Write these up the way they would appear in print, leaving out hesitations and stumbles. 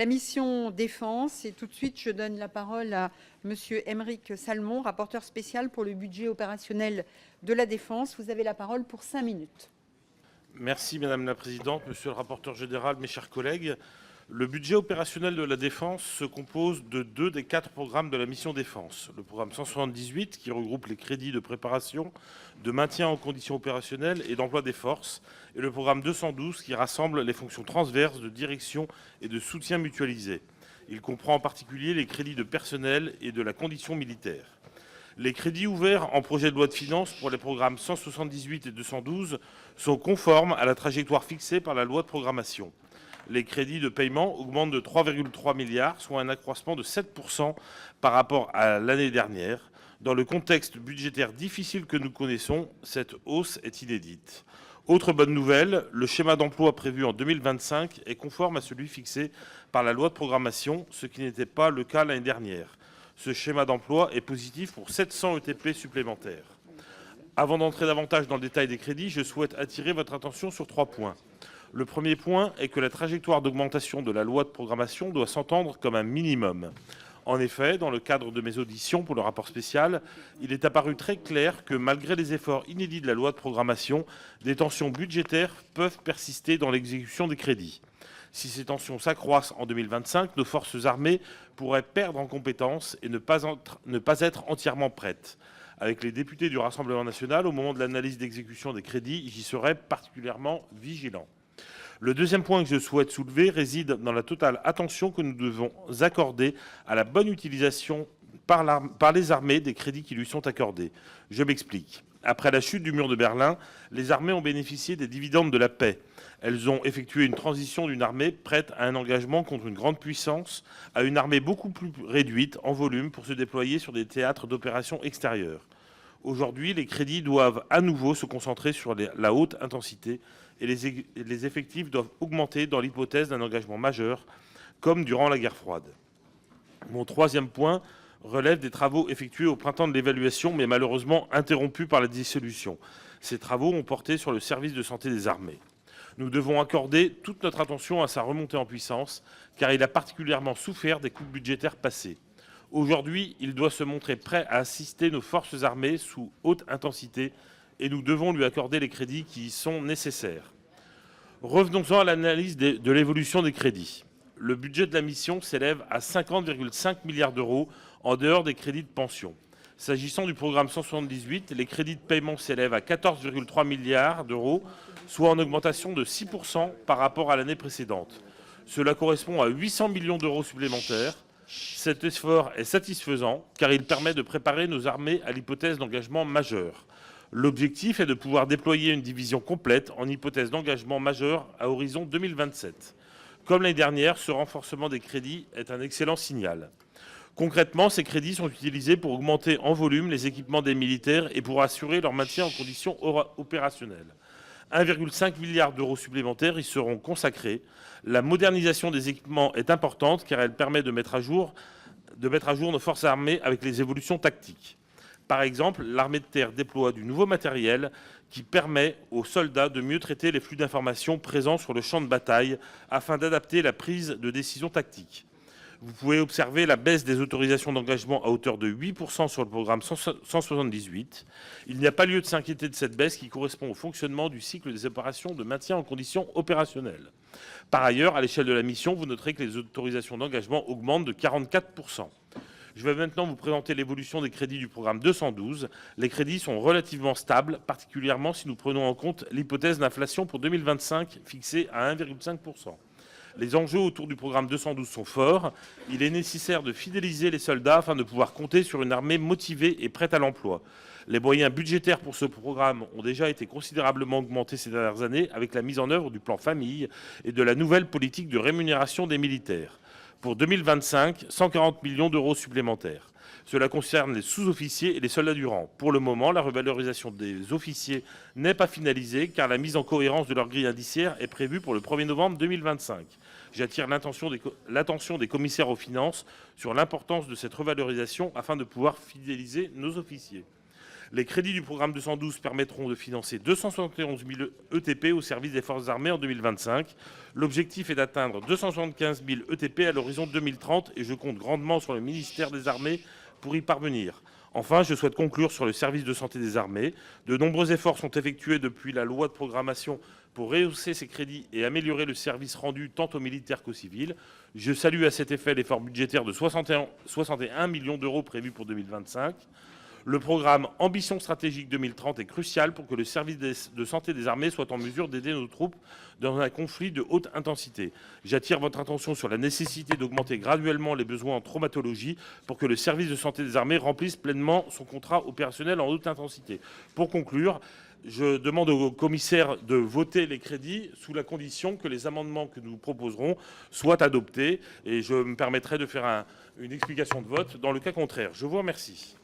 La mission défense, et tout de suite, je donne la parole à Monsieur Aymeric Salmon, rapporteur spécial pour le budget opérationnel de la défense. Vous avez la parole pour 5 minutes. Merci Madame la Présidente, Monsieur le rapporteur général, mes chers collègues. Le budget opérationnel de la défense se compose de 2 des 4 programmes de la mission défense. Le programme 178 qui regroupe les crédits de préparation, de maintien en conditions opérationnelles et d'emploi des forces, et le programme 212 qui rassemble les fonctions transverses de direction et de soutien mutualisé. Il comprend en particulier les crédits de personnel et de la condition militaire. Les crédits ouverts en projet de loi de finances pour les programmes 178 et 212 sont conformes à la trajectoire fixée par la loi de programmation. Les crédits de paiement augmentent de 3,3 milliards, soit un accroissement de 7% par rapport à l'année dernière. Dans le contexte budgétaire difficile que nous connaissons, cette hausse est inédite. Autre bonne nouvelle, le schéma d'emploi prévu en 2025 est conforme à celui fixé par la loi de programmation, ce qui n'était pas le cas l'année dernière. Ce schéma d'emploi est positif pour 700 ETP supplémentaires. Avant d'entrer davantage dans le détail des crédits, je souhaite attirer votre attention sur 3 points. Le premier point est que la trajectoire d'augmentation de la loi de programmation doit s'entendre comme un minimum. En effet, dans le cadre de mes auditions pour le rapport spécial, il est apparu très clair que malgré les efforts inédits de la loi de programmation, des tensions budgétaires peuvent persister dans l'exécution des crédits. Si ces tensions s'accroissent en 2025, nos forces armées pourraient perdre en compétences et ne pas être entièrement prêtes. Avec les députés du Rassemblement national, au moment de l'analyse d'exécution des crédits, j'y serai particulièrement vigilant. Le deuxième point que je souhaite soulever réside dans la totale attention que nous devons accorder à la bonne utilisation par les armées des crédits qui lui sont accordés. Je m'explique. Après la chute du mur de Berlin, les armées ont bénéficié des dividendes de la paix. Elles ont effectué une transition d'une armée prête à un engagement contre une grande puissance à une armée beaucoup plus réduite en volume pour se déployer sur des théâtres d'opérations extérieures. Aujourd'hui, les crédits doivent à nouveau se concentrer sur la haute intensité et les effectifs doivent augmenter dans l'hypothèse d'un engagement majeur, comme durant la guerre froide. Mon troisième point relève des travaux effectués au printemps de l'évaluation, mais malheureusement interrompus par la dissolution. Ces travaux ont porté sur le service de santé des armées. Nous devons accorder toute notre attention à sa remontée en puissance, car il a particulièrement souffert des coupes budgétaires passées. Aujourd'hui, il doit se montrer prêt à assister nos forces armées sous haute intensité et nous devons lui accorder les crédits qui y sont nécessaires. Revenons-en à l'analyse de l'évolution des crédits. Le budget de la mission s'élève à 50,5 milliards d'euros en dehors des crédits de pension. S'agissant du programme 178, les crédits de paiement s'élèvent à 14,3 milliards d'euros, soit en augmentation de 6% par rapport à l'année précédente. Cela correspond à 800 millions d'euros supplémentaires. Cet effort est satisfaisant car il permet de préparer nos armées à l'hypothèse d'engagement majeur. L'objectif est de pouvoir déployer une division complète en hypothèse d'engagement majeur à horizon 2027. Comme l'année dernière, ce renforcement des crédits est un excellent signal. Concrètement, ces crédits sont utilisés pour augmenter en volume les équipements des militaires et pour assurer leur maintien en conditions opérationnelles. 1,5 milliard d'euros supplémentaires y seront consacrés. La modernisation des équipements est importante car elle permet de mettre à jour nos forces armées avec les évolutions tactiques. Par exemple, l'armée de terre déploie du nouveau matériel qui permet aux soldats de mieux traiter les flux d'informations présents sur le champ de bataille afin d'adapter la prise de décision tactique. Vous pouvez observer la baisse des autorisations d'engagement à hauteur de 8% sur le programme 178. Il n'y a pas lieu de s'inquiéter de cette baisse qui correspond au fonctionnement du cycle des opérations de maintien en conditions opérationnelles. Par ailleurs, à l'échelle de la mission, vous noterez que les autorisations d'engagement augmentent de 44%. Je vais maintenant vous présenter l'évolution des crédits du programme 212. Les crédits sont relativement stables, particulièrement si nous prenons en compte l'hypothèse d'inflation pour 2025 fixée à 1,5%. Les enjeux autour du programme 212 sont forts. Il est nécessaire de fidéliser les soldats afin de pouvoir compter sur une armée motivée et prête à l'emploi. Les moyens budgétaires pour ce programme ont déjà été considérablement augmentés ces dernières années avec la mise en œuvre du plan famille et de la nouvelle politique de rémunération des militaires. Pour 2025, 140 millions d'euros supplémentaires. Cela concerne les sous-officiers et les soldats du rang. Pour le moment, la revalorisation des officiers n'est pas finalisée car la mise en cohérence de leur grille indiciaire est prévue pour le 1er novembre 2025. J'attire l'attention des commissaires aux finances sur l'importance de cette revalorisation afin de pouvoir fidéliser nos officiers. Les crédits du programme 212 permettront de financer 271 000 ETP au service des forces armées en 2025. L'objectif est d'atteindre 275 000 ETP à l'horizon 2030 et je compte grandement sur le ministère des Armées pour y parvenir. Enfin, je souhaite conclure sur le service de santé des armées. De nombreux efforts sont effectués depuis la loi de programmation pour rehausser ces crédits et améliorer le service rendu tant aux militaires qu'aux civils. Je salue à cet effet l'effort budgétaire de 61 millions d'euros prévu pour 2025. Le programme Ambition stratégique 2030 est crucial pour que le service de santé des armées soit en mesure d'aider nos troupes dans un conflit de haute intensité. J'attire votre attention sur la nécessité d'augmenter graduellement les besoins en traumatologie pour que le service de santé des armées remplisse pleinement son contrat opérationnel en haute intensité. Pour conclure, je demande au commissaire de voter les crédits sous la condition que les amendements que nous proposerons soient adoptés et je me permettrai de faire une explication de vote dans le cas contraire. Je vous remercie.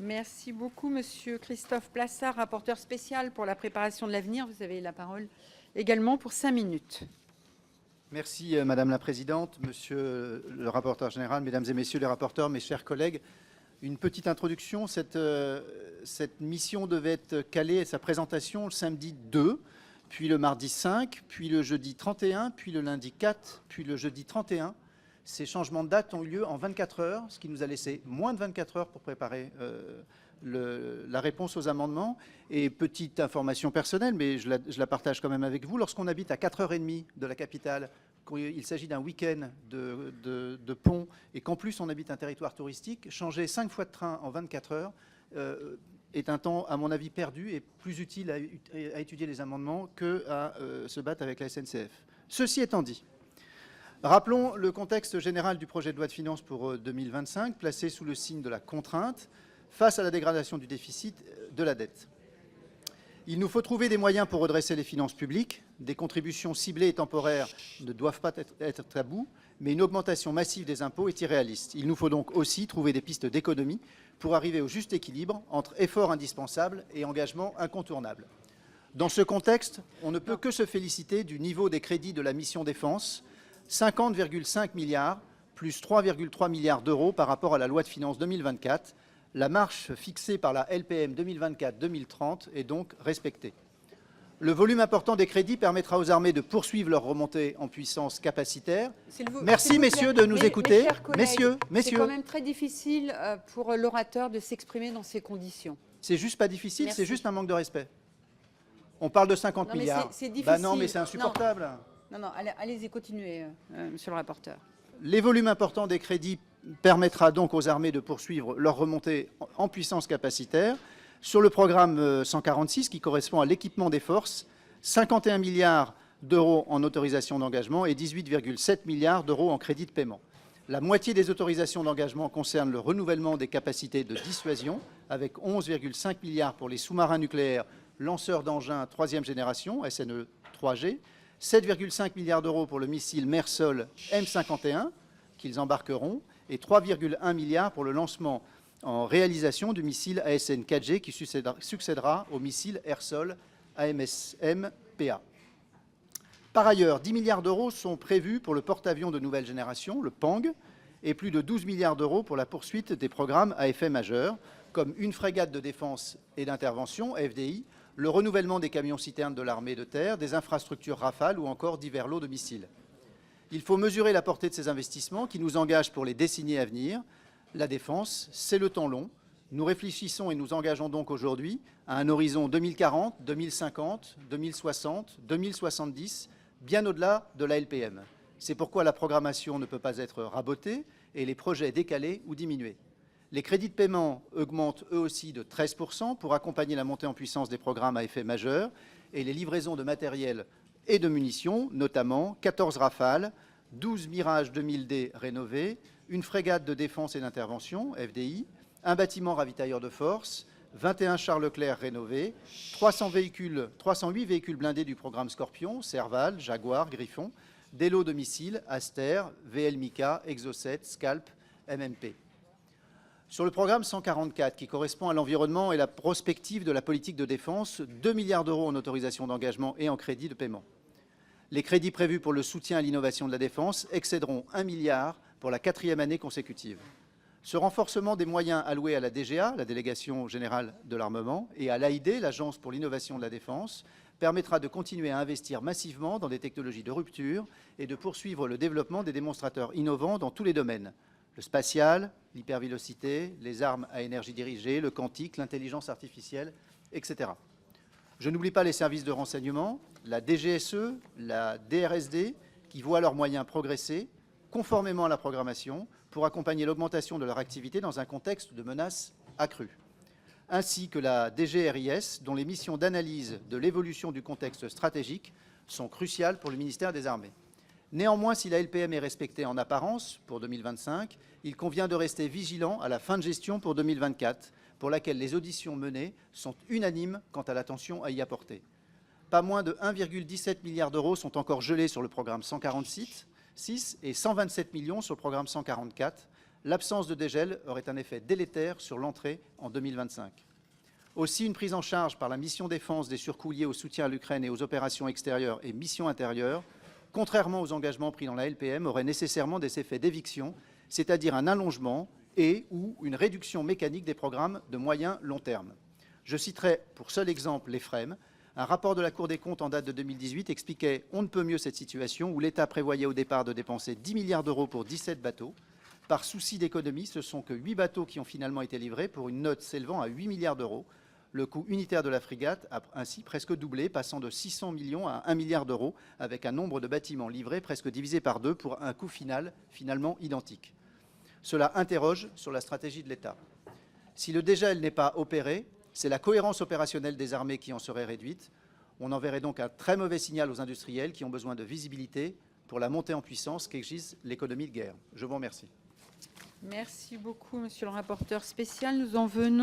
Merci beaucoup, Monsieur Christophe Plassard, rapporteur spécial pour la préparation de l'avenir. Vous avez la parole également pour 5 minutes. Merci Madame la Présidente, Monsieur le rapporteur général, Mesdames et Messieurs les rapporteurs, mes chers collègues. Une petite introduction, cette mission devait être calée, sa présentation le samedi 2, puis le mardi 5, puis le jeudi 31, puis le lundi 4, puis le jeudi 31. Ces changements de date ont eu lieu en 24 heures, ce qui nous a laissé moins de 24 heures pour préparer la réponse aux amendements. Et petite information personnelle, mais je la partage quand même avec vous, lorsqu'on habite à 4h30 de la capitale, qu'il s'agit d'un week-end de pont et qu'en plus on habite un territoire touristique, changer 5 fois de train en 24 heures est un temps, à mon avis, perdu et plus utile à étudier les amendements qu'à se battre avec la SNCF. Ceci étant dit, rappelons le contexte général du projet de loi de finances pour 2025, placé sous le signe de la contrainte face à la dégradation du déficit de la dette. Il nous faut trouver des moyens pour redresser les finances publiques. Des contributions ciblées et temporaires ne doivent pas être tabous, mais une augmentation massive des impôts est irréaliste. Il nous faut donc aussi trouver des pistes d'économie pour arriver au juste équilibre entre efforts indispensables et engagements incontournables. Dans ce contexte, on ne peut que se féliciter du niveau des crédits de la mission défense, 50,5 milliards, plus 3,3 milliards d'euros par rapport à la loi de finances 2024. La marche fixée par la LPM 2024-2030 est donc respectée. Le volume important des crédits permettra aux armées de poursuivre leur remontée en puissance capacitaire. Merci, messieurs, de nous écouter. Messieurs. C'est quand même très difficile pour l'orateur de s'exprimer dans ces conditions. C'est juste pas difficile, c'est juste un manque de respect. On parle de 50 milliards. C'est difficile. Bah non, mais c'est insupportable. Non, allez-y, continuez, monsieur le rapporteur. Les volumes importants des crédits permettra donc aux armées de poursuivre leur remontée en puissance capacitaire. Sur le programme 146, qui correspond à l'équipement des forces, 51 milliards d'euros en autorisations d'engagement et 18,7 milliards d'euros en crédits de paiement. La moitié des autorisations d'engagement concerne le renouvellement des capacités de dissuasion, avec 11,5 milliards pour les sous-marins nucléaires lanceurs d'engins 3e génération, SNE 3G, 7,5 milliards d'euros pour le missile mer-sol M51, qu'ils embarqueront, et 3,1 milliards pour le lancement en réalisation du missile ASN 4G qui succédera au missile air-sol AMSM-PA. Par ailleurs, 10 milliards d'euros sont prévus pour le porte-avions de nouvelle génération, le PANG, et plus de 12 milliards d'euros pour la poursuite des programmes à effet majeur, comme une frégate de défense et d'intervention, FDI, le renouvellement des camions-citernes de l'armée de terre, des infrastructures Rafale ou encore divers lots de missiles. Il faut mesurer la portée de ces investissements qui nous engagent pour les décennies à venir. La défense, c'est le temps long. Nous réfléchissons et nous engageons donc aujourd'hui à un horizon 2040, 2050, 2060, 2070, bien au-delà de la LPM. C'est pourquoi la programmation ne peut pas être rabotée et les projets décalés ou diminués. Les crédits de paiement augmentent eux aussi de 13% pour accompagner la montée en puissance des programmes à effet majeur et les livraisons de matériel et de munitions, notamment 14 Rafales, 12 Mirage 2000D rénovés, une frégate de défense et d'intervention, FDI, un bâtiment ravitailleur de force, 21 chars Leclerc rénovés, 308 véhicules blindés du programme Scorpion, Serval, Jaguar, Griffon, des lots de missiles, Aster, VL Mica, Exocet, Scalp, MMP. Sur le programme 144, qui correspond à l'environnement et la prospective de la politique de défense, 2 milliards d'euros en autorisation d'engagement et en crédit de paiement. Les crédits prévus pour le soutien à l'innovation de la défense excéderont 1 milliard pour la 4e année consécutive. Ce renforcement des moyens alloués à la DGA, la Délégation générale de l'armement, et à l'AID, l'Agence pour l'innovation de la défense, permettra de continuer à investir massivement dans des technologies de rupture et de poursuivre le développement des démonstrateurs innovants dans tous les domaines. Le spatial, l'hypervélocité, les armes à énergie dirigée, le quantique, l'intelligence artificielle, etc. Je n'oublie pas les services de renseignement, la DGSE, la DRSD, qui voient leurs moyens progresser, conformément à la programmation, pour accompagner l'augmentation de leur activité dans un contexte de menaces accrues, ainsi que la DGRIS, dont les missions d'analyse de l'évolution du contexte stratégique sont cruciales pour le ministère des Armées. Néanmoins, si la LPM est respectée en apparence pour 2025, il convient de rester vigilant à la fin de gestion pour 2024, pour laquelle les auditions menées sont unanimes quant à l'attention à y apporter. Pas moins de 1,17 milliard d'euros sont encore gelés sur le programme 146 et 127 millions sur le programme 144. L'absence de dégel aurait un effet délétère sur l'entrée en 2025. Aussi, une prise en charge par la mission défense des surcoûts liés au soutien à l'Ukraine et aux opérations extérieures et missions intérieures, contrairement aux engagements pris dans la LPM, aurait nécessairement des effets d'éviction, c'est-à-dire un allongement et/ou une réduction mécanique des programmes de moyen long terme. Je citerai pour seul exemple l'EFREM. Un rapport de la Cour des comptes en date de 2018 expliquait on ne peut mieux cette situation où l'État prévoyait au départ de dépenser 10 milliards d'euros pour 17 bateaux. Par souci d'économie, ce sont que 8 bateaux qui ont finalement été livrés pour une note s'élevant à 8 milliards d'euros. Le coût unitaire de la frégate a ainsi presque doublé, passant de 600 millions à 1 milliard d'euros, avec un nombre de bâtiments livrés presque divisé par 2 pour un coût final finalement identique. Cela interroge sur la stratégie de l'État. Si le dégel n'est pas opéré, c'est la cohérence opérationnelle des armées qui en serait réduite. On enverrait donc un très mauvais signal aux industriels qui ont besoin de visibilité pour la montée en puissance qu'exige l'économie de guerre. Je vous remercie. Merci beaucoup, monsieur le rapporteur spécial. Nous en venons